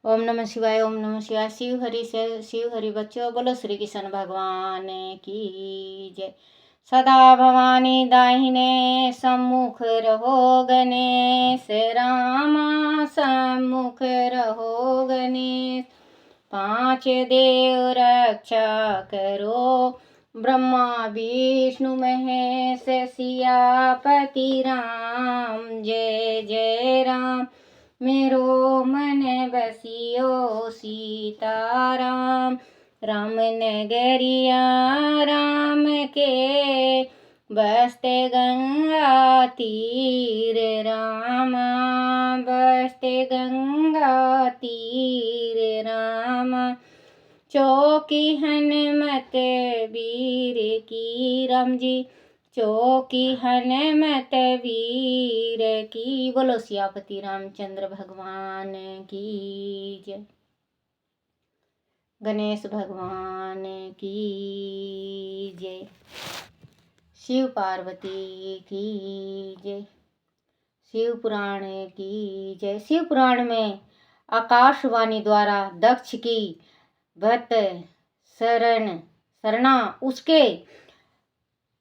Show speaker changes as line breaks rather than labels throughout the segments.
ओम नमः शिवाय। ओम नमः शिवाय। शिव हरि से शिव हरि बच्चों, बोलो श्री कृष्ण भगवान की जय। सदा भवानी दाहिने सम्मुख रहो गणेश, रामा सम्मुख रहो गणेश। पांच देव रक्षा करो, ब्रह्मा विष्णु महेश, सियापति राम। जय जय राम, मेरो मन बसियो सीताराम। राम नगरिया राम के, बसते गंगा तीर रामा, बसते गंगा तीर रामा। चौकी हनुमत वीर की राम जी, चौकी हनुमत वीर की। बोलो सियापति रामचंद्र भगवान की जय। गणेश भगवान की जय। शिव पार्वती की जय। शिव पुराण की जय। शिव पुराण में आकाशवाणी द्वारा दक्ष की भक्त शरणा उसके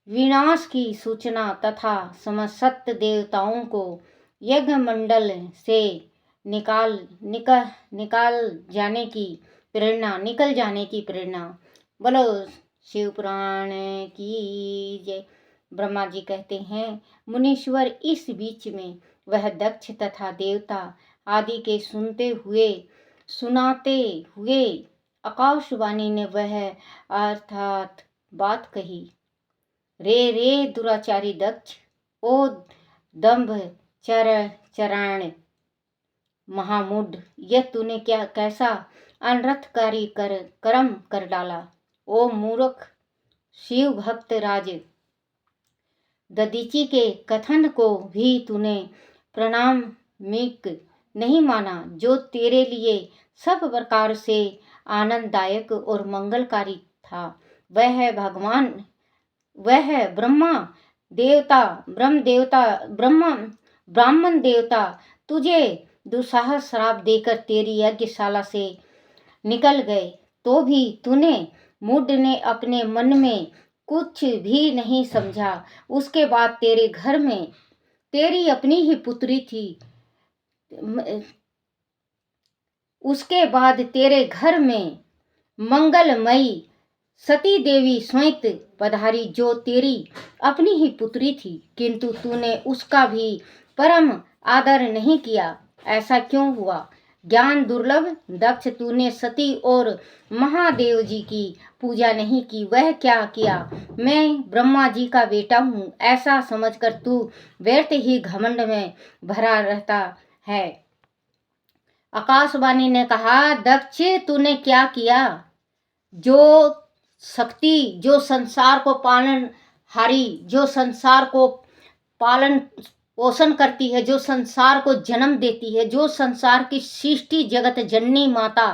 विनाश की सूचना तथा समस्त देवताओं को यज्ञ मंडल से निकल जाने की प्रेरणा। बोलो शिव पुराण की जय। ब्रह्मा जी कहते हैं, मुनीश्वर, इस बीच में वह दक्ष तथा देवता आदि के सुनाते हुए आकाशवाणी ने वह अर्थात बात कही। रे दुराचारी दक्ष, ओ दंभ चरण महामूढ़, यह तूने कैसा अनर्थकारी कर्म कर डाला। ओ मूर्ख, शिव भक्त राज दधीचि के कथन को भी तूने प्रामाणिक नहीं माना, जो तेरे लिए सब प्रकार से आनंददायक और मंगलकारी था। वह ब्राह्मण देवता तुझे दुस्साहस श्राप देकर तेरी यज्ञशाला से निकल गए, तो भी तूने मूढ़ ने अपने मन में कुछ भी नहीं समझा। उसके बाद तेरे घर में तेरी अपनी ही पुत्री थी। उसके बाद तेरे घर में मंगलमयी सती देवी स्वयं पधारी, जो तेरी अपनी ही पुत्री थी, किंतु तूने उसका भी परम आदर नहीं किया। ऐसा क्यों हुआ? ज्ञान दुर्लभ दक्ष, तूने सती और महादेव जी की पूजा नहीं की। वह क्या किया? मैं ब्रह्मा जी का बेटा हूँ, ऐसा समझकर तू व्यर्थ ही घमंड में भरा रहता है। आकाशवाणी ने कहा, दक्ष, तूने क्या किया? जो शक्ति जो संसार को पालनहारी, जो संसार को पालन पोषण करती है, जो संसार को जन्म देती है, जो संसार की सृष्टि जगत जननी माता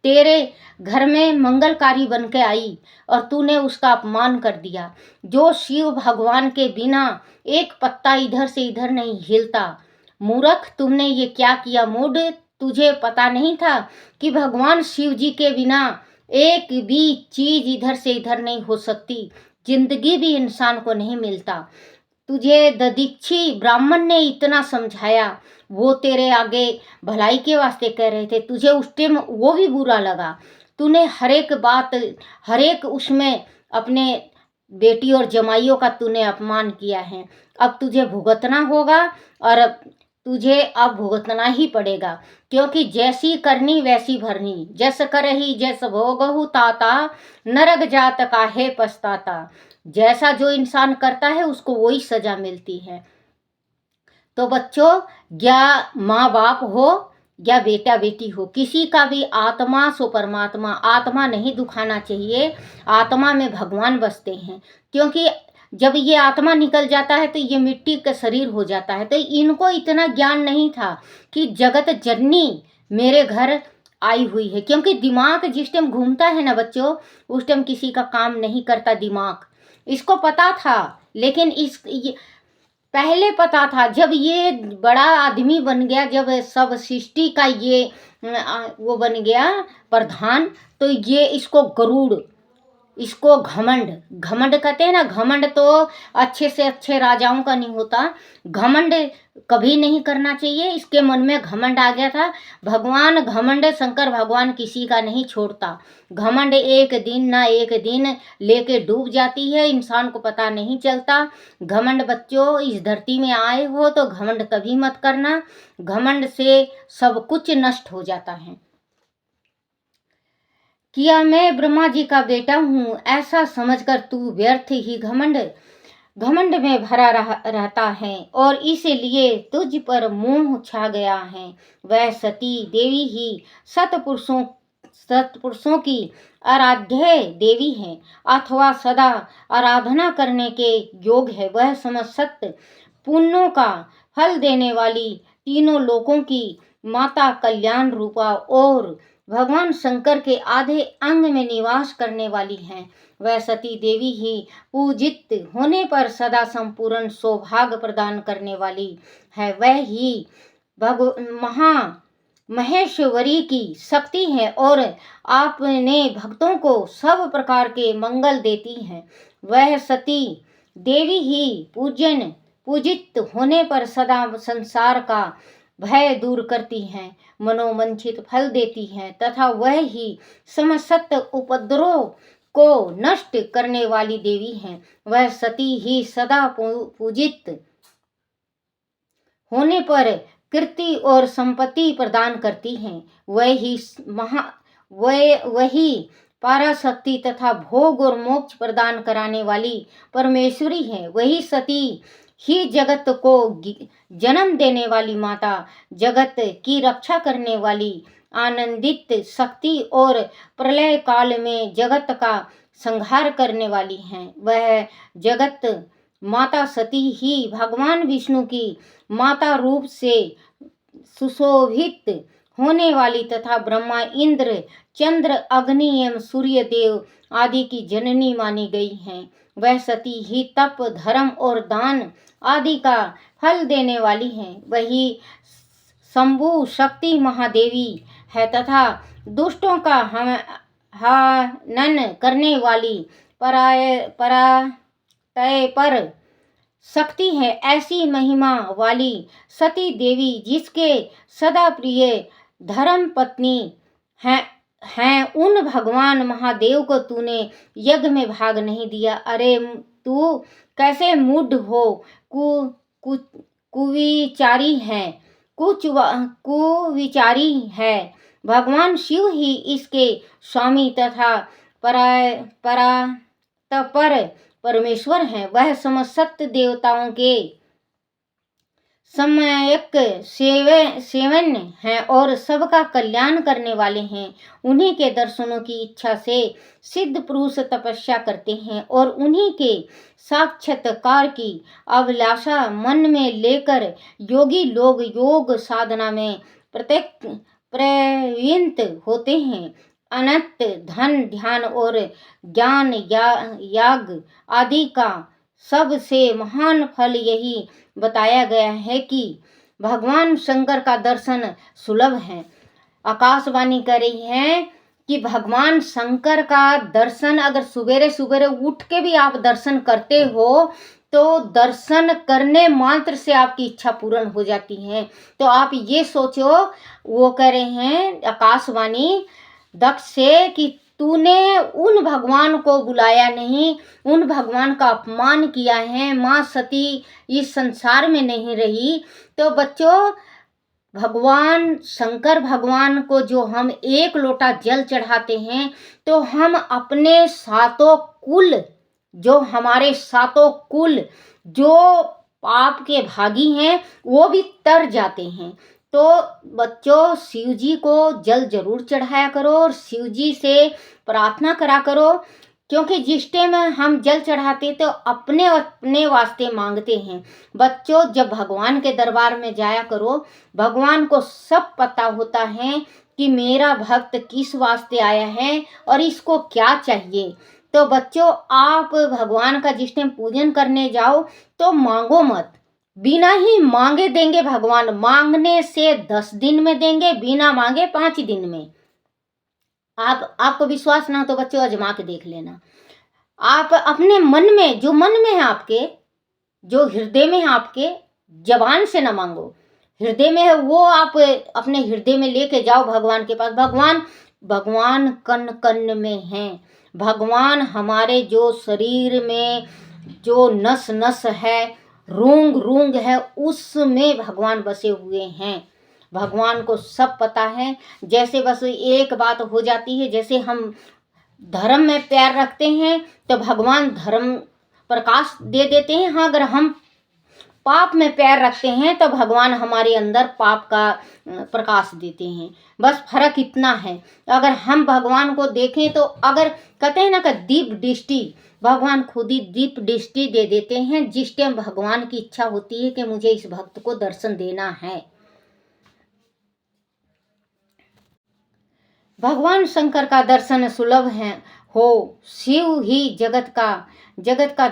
तेरे घर में मंगलकारी बन के आई और तूने उसका अपमान कर दिया। जो शिव भगवान के बिना एक पत्ता इधर से इधर नहीं हिलता। मूर्ख, तुमने ये क्या किया? मूढ़, तुझे पता नहीं था कि भगवान शिव जी के बिना एक भी चीज इधर से इधर नहीं हो सकती। जिंदगी भी इंसान को नहीं मिलता। तुझे दधीचि ब्राह्मण ने इतना समझाया, वो तेरे आगे भलाई के वास्ते कह रहे थे, तुझे उस टाइम वो भी बुरा लगा। तूने हर एक बात, हर एक उसमें अपने बेटी और जमाइयों का तूने अपमान किया है। अब तुझे भुगतना होगा और तुझे अब भुगतना ही पड़ेगा, क्योंकि जैसी करनी वैसी भरनी। जस करही जैस भोगहु ताता, नरक जात काहे पछताता। जैसा जो इंसान करता है उसको वही सजा मिलती है। तो बच्चों, या माँ बाप हो या बेटा बेटी हो, किसी का भी आत्मा सो परमात्मा। आत्मा नहीं दुखाना चाहिए, आत्मा में भगवान बसते हैं। क्योंकि जब ये आत्मा निकल जाता है तो ये मिट्टी का शरीर हो जाता है। तो इनको इतना ज्ञान नहीं था कि जगत जननी मेरे घर आई हुई है। क्योंकि दिमाग जिस टाइम घूमता है ना बच्चों, उस टाइम किसी का काम नहीं करता दिमाग। इसको पता था, लेकिन पहले पता था, जब ये बड़ा आदमी बन गया, जब सब सृष्टि का ये वो बन गया प्रधान, तो ये इसको गरुड़, इसको घमंड, घमंड कहते हैं ना। घमंड तो अच्छे से अच्छे राजाओं का नहीं होता, घमंड कभी नहीं करना चाहिए। इसके मन में घमंड आ गया था। भगवान घमंड, शंकर भगवान किसी का नहीं छोड़ता। घमंड एक दिन ना एक दिन लेके डूब जाती है, इंसान को पता नहीं चलता। घमंड बच्चों, इस धरती में आए हो तो घमंड कभी मत करना, घमंड से सब कुछ नष्ट हो जाता है। किया मैं ब्रह्मा जी का बेटा हूँ, ऐसा समझकर तू व्यर्थ ही घमंड में भरा रहता है, और इसीलिए तुझ पर मोह छा गया है। वह सती देवी ही सतपुरुषों की आराध्य देवी है, अथवा सदा आराधना करने के योग है। वह समस्त पुण्यों का फल देने वाली, तीनों लोकों की माता, कल्याण रूपा और भगवान शंकर के आधे अंग में निवास करने वाली हैं। वह सती देवी ही पूजित होने पर सदा संपूर्ण सौभाग्य प्रदान करने वाली है। वह ही महेश्वरी की शक्ति है और आपने भक्तों को सब प्रकार के मंगल देती है। वह सती देवी ही पूजित होने पर सदा संसार का भय दूर करती हैं, मनोमंचित फल देती हैं, तथा वह ही समस्त उपद्रव को नष्ट करने वाली देवी हैं। वह सती ही सदा पूजित होने पर कीर्ति और संपत्ति प्रदान करती हैं। वही पराशक्ति तथा भोग और मोक्ष प्रदान कराने वाली परमेश्वरी है। वही सती ही जगत को जन्म देने वाली माता, जगत की रक्षा करने वाली आनंदित शक्ति और प्रलय काल में जगत का संहार करने वाली हैं। वह जगत माता सती ही भगवान विष्णु की माता रूप से सुशोभित होने वाली तथा ब्रह्मा, इंद्र, चंद्र, अग्नि एवं सूर्य देव आदि की जननी मानी गई हैं। वह सती ही तप, धर्म और दान आदि का फल देने वाली हैं। वही शंभु शक्ति महादेवी है तथा दुष्टों का हनन करने वाली परातय पर शक्ति है। ऐसी महिमा वाली सती देवी, जिसके सदा प्रिय धर्म पत्नी हैं, उन भगवान महादेव को तूने यज्ञ में भाग नहीं दिया। अरे तू कैसे मूढ़ हो, कुविचारी है। भगवान शिव ही इसके स्वामी तथा परात्पर परमेश्वर हैं। वह समस्त देवताओं के सम्यक सेवन हैं और सबका कल्याण करने वाले हैं। उन्हीं के दर्शनों की इच्छा से सिद्ध पुरुष तपस्या करते हैं और उन्हीं के साक्षात्कार की अभिलाषा मन में लेकर योगी लोग योग साधना में प्रवृत्त होते हैं। अनंत धन, ध्यान और ज्ञान याग आदि का सबसे महान फल यही बताया गया है कि भगवान शंकर का दर्शन सुलभ है। आकाशवाणी कर रही है कि भगवान शंकर का दर्शन अगर सवेरे सवेरे उठ के भी आप दर्शन करते हो तो दर्शन करने मात्र से आपकी इच्छा पूर्ण हो जाती है। तो आप ये सोचो, वो कह रहे हैं आकाशवाणी दक्ष से कि तूने उन भगवान को बुलाया नहीं, उन भगवान का अपमान किया है। माँ सती इस संसार में नहीं रही। तो बच्चों, भगवान शंकर भगवान को जो हम एक लोटा जल चढ़ाते हैं तो हम अपने सातों कुल, जो हमारे सातों कुल जो पाप के भागी हैं वो भी तर जाते हैं। तो बच्चों, शिव जी को जल जरूर चढ़ाया करो और शिव जी से प्रार्थना करा करो, क्योंकि जिस टाइम हम जल चढ़ाते तो अपने अपने वास्ते मांगते हैं। बच्चों, जब भगवान के दरबार में जाया करो, भगवान को सब पता होता है कि मेरा भक्त किस वास्ते आया है और इसको क्या चाहिए। तो बच्चों, आप भगवान का जिस टाइम पूजन करने जाओ तो मांगो मत, बिना ही मांगे देंगे भगवान, मांगने से 10 दिन में देंगे, बिना मांगे 5 दिन में। आपको विश्वास ना हो तो बच्चों आजमा के देख लेना। आप अपने मन में, जो मन में है आपके, जो हृदय में है आपके, जबान से ना मांगो, हृदय में है वो आप अपने हृदय में लेके जाओ भगवान के पास। भगवान कण कण में हैं। भगवान हमारे जो शरीर में जो नस नस है, रूंग रूंग है, उसमें भगवान बसे हुए हैं। भगवान को सब पता है। जैसे बस एक बात हो जाती है, जैसे हम धर्म में पैर रखते हैं तो भगवान धर्म प्रकाश दे देते हैं। हाँ, अगर हम पाप में पैर रखते हैं तो भगवान हमारे अंदर पाप का प्रकाश देते हैं। बस फर्क इतना है। अगर हम भगवान को देखें तो, अगर कहते हैं ना कि दीप दृष्टि, भगवान खुद ही दीप दृष्टि दे देते हैं। जिस टाइम भगवान की इच्छा होती है कि मुझे इस भक्त को दर्शन देना है। भगवान शंकर का दर्शन सुलभ है हो। शिव ही जगत का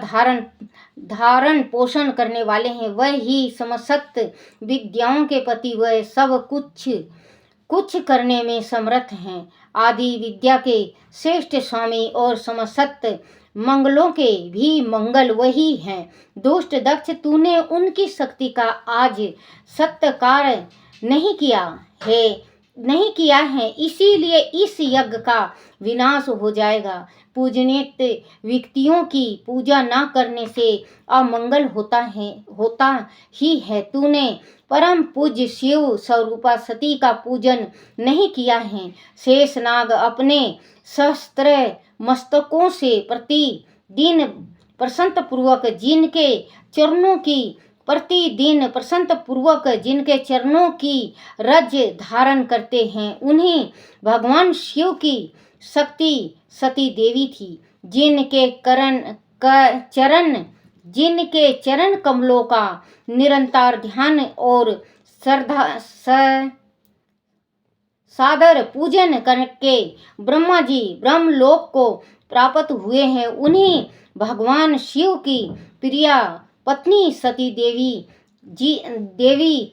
धारण पोषण करने वाले हैं। वह ही समस्त विद्याओं के पति, वह सब कुछ करने में समर्थ हैं। आदि विद्या के श्रेष्ठ स्वामी और समस्त मंगलों के भी मंगल वही हैं। दुष्ट दक्ष, तूने उनकी शक्ति का आज सत्कार नहीं किया है, इसीलिए इस यज्ञ का विनाश हो जाएगा। पूजनीय व्यक्तियों की पूजा न करने से अमंगल होता ही है। तूने परम पूज्य शिव स्वरूपा सती का पूजन नहीं किया है। शेषनाग अपने सहस्त्र मस्तकों से प्रतिदिन प्रसन्नपूर्वक जिनके चरणों की रज धारण करते हैं, उन्हें भगवान शिव की शक्ति सती देवी थी। जिनके चरण कमलों का निरंतर ध्यान और सादर पूजन करके ब्रह्मा जी ब्रह्मलोक को प्राप्त हुए हैं, उन्हें भगवान शिव की प्रिया पत्नी सती देवी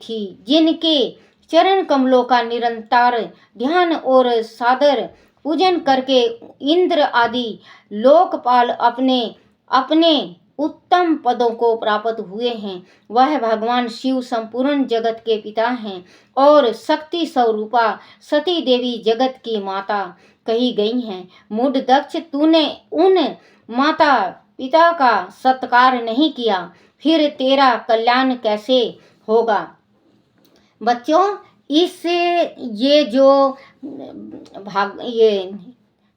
थी। जिनके चरण कमलों का निरंतर ध्यान और सादर पूजन करके इंद्र आदि लोकपाल अपने उत्तम पदों को प्राप्त हुए हैं। वह भगवान शिव संपूर्ण जगत के पिता हैं और शक्ति स्वरूपा सती देवी जगत की माता कही गई हैं। मूढ़ दक्ष, तूने उन माता पिता का सत्कार नहीं किया, फिर तेरा कल्याण कैसे होगा। बच्चों, ये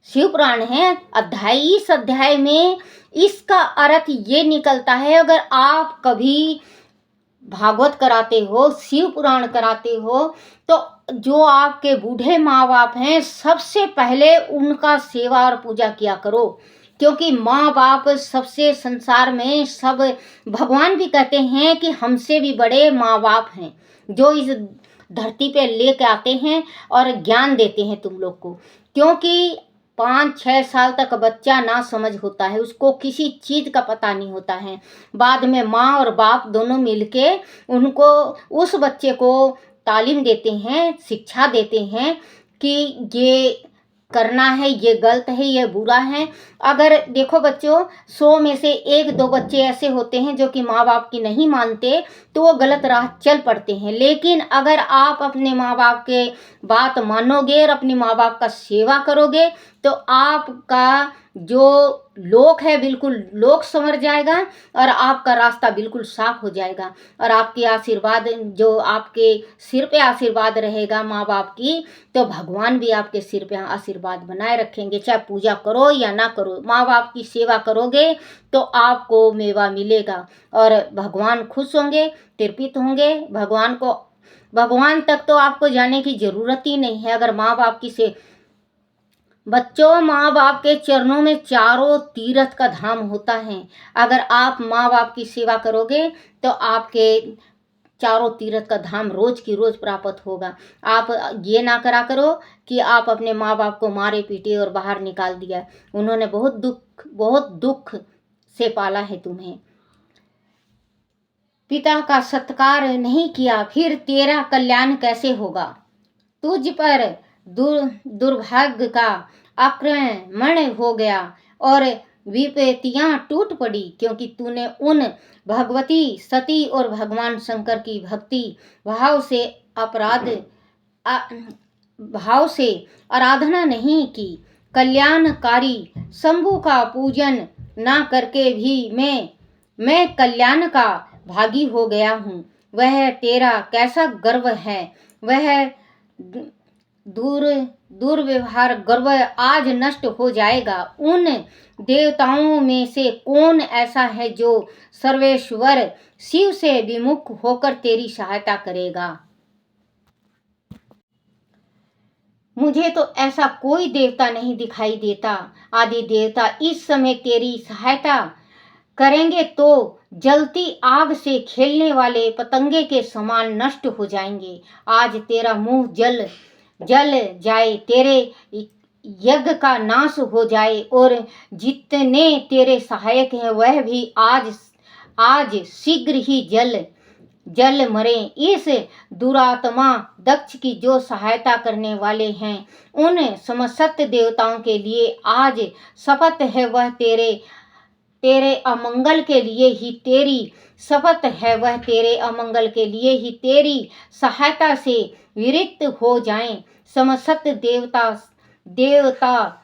शिव पुराण है इस अध्याय में इसका अर्थ ये निकलता है, अगर आप कभी भागवत कराते हो, शिव पुराण कराते हो, तो जो आपके बूढ़े माँ बाप हैं, सबसे पहले उनका सेवा और पूजा किया करो। क्योंकि माँ बाप सबसे संसार में सब, भगवान भी कहते हैं कि हमसे भी बड़े माँ बाप हैं, जो इस धरती पे लेके आते हैं और ज्ञान देते हैं तुम लोग को। क्योंकि 5-6 साल तक बच्चा ना समझ होता है, उसको किसी चीज़ का पता नहीं होता है। बाद में माँ और बाप दोनों मिलके उनको, उस बच्चे को तालीम देते हैं, शिक्षा देते हैं कि ये करना है, ये गलत है, ये बुरा है। अगर देखो बच्चों, 100 में से 1-2 बच्चे ऐसे होते हैं जो कि माँ बाप की नहीं मानते, तो वो गलत राह चल पड़ते हैं। लेकिन अगर आप अपने माँ बाप के बात मानोगे और अपने माँ बाप का सेवा करोगे, तो आपका जो लोक है बिल्कुल लोक संवर जाएगा और आपका रास्ता बिल्कुल साफ हो जाएगा। और आपके आशीर्वाद, जो आपके सिर पे आशीर्वाद रहेगा माँ बाप की, तो भगवान भी आपके सिर पे आशीर्वाद बनाए रखेंगे। चाहे पूजा करो या ना करो, माँ बाप की सेवा करोगे तो आपको मेवा मिलेगा और भगवान खुश होंगे, तृप्त होंगे। भगवान तक तो आपको जाने की ज़रूरत ही नहीं है। अगर माँ बाप की बच्चों, माँ बाप के चरणों में चारों तीर्थ का धाम होता है। अगर आप माँ बाप की सेवा करोगे तो आपके चारों तीर्थ का धाम रोज की रोज प्राप्त होगा। आप ये ना करा करो कि आप अपने माँ बाप को मारे पीटे और बाहर निकाल दिया। उन्होंने बहुत दुख से पाला है तुम्हें। पिता का सत्कार नहीं किया, फिर तेरा कल्याण कैसे होगा। तुझ पर दुर्भाग्य का आक्रमण हो गया और विपत्तियां टूट पड़ी, क्योंकि तूने उन भगवती सती और भगवान शंकर की भक्ति भाव से आराधना नहीं की। कल्याणकारी शंभु का पूजन ना करके भी मैं कल्याण का भागी हो गया हूँ। वह तेरा कैसा गर्व है, वह दुर्व्यवहार गर्व आज नष्ट हो जाएगा। उन देवताओं में से कौन ऐसा है जो सर्वेश्वर शिव से विमुख होकर तेरी सहायता करेगा। मुझे तो ऐसा कोई देवता नहीं दिखाई देता। आदि देवता इस समय तेरी सहायता करेंगे तो जलती आग से खेलने वाले पतंगे के समान नष्ट हो जाएंगे। आज तेरा मुंह जल जाए, तेरे यज्ञ का नाश हो जाए और जितने तेरे सहायक हैं वह भी आज शीघ्र ही जल मरे। इस दुरात्मा दक्ष की जो सहायता करने वाले हैं उन समस्त देवताओं के लिए आज शपथ है, वह तेरे अमंगल के लिए ही तेरी सहायता से विरक्त हो जाएं। समस्त देवता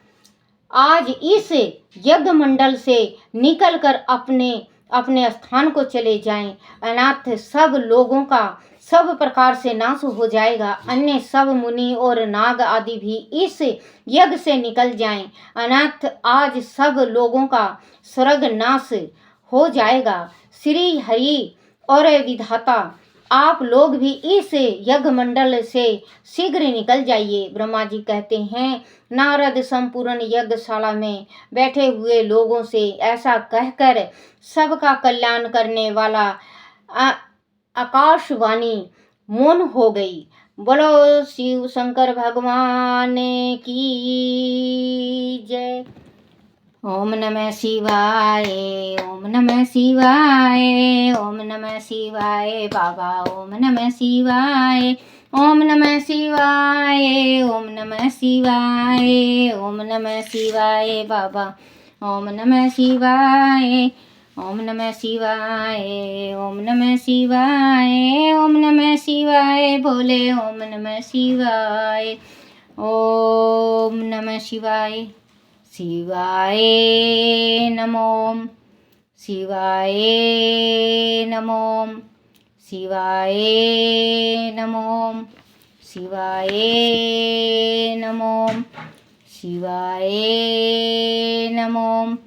आज इस यज्ञ मंडल से निकलकर अपने स्थान को चले जाएं। अनाथ सब लोगों का सब प्रकार से नाश हो जाएगा। अन्य सब मुनि और नाग आदि भी इस यज्ञ से निकल जाएं। अनाथ आज सब लोगों का स्वर्ग नाश हो जाएगा। श्री हरि और विधाता, आप लोग भी इस यज्ञ मंडल से शीघ्र निकल जाइए। ब्रह्मा जी कहते हैं, नारद संपूर्ण यज्ञशाला में बैठे हुए लोगों से ऐसा कहकर सबका कल्याण करने वाला आकाशवाणी मौन हो गई। बोलो शिव शंकर भगवान की जय। ओम नमः शिवाय, ओम नमः शिवाय, ओम नमः शिवाय बाबा, ओम नमः शिवाय, ओम नमः शिवाय, ओम नमः शिवाय, ओम नमः शिवाय बाबा, ओम नमः शिवाय, ओम नमः शिवाय, ओम नमः शिवाय, ओम नमः शिवाय बोले ओम नमः शिवाय, ओम नमः शिवाय। शिवाय नमो, शिवाय नमो, शिवाय नमो, शिवाय नमो, शिवाय नमो।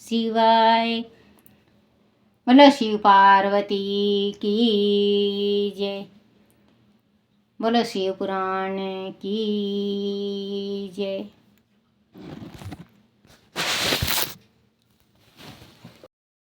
शिवाय। बोलो शिव पार्वती की जय। बोलो शिव पुराण की जय।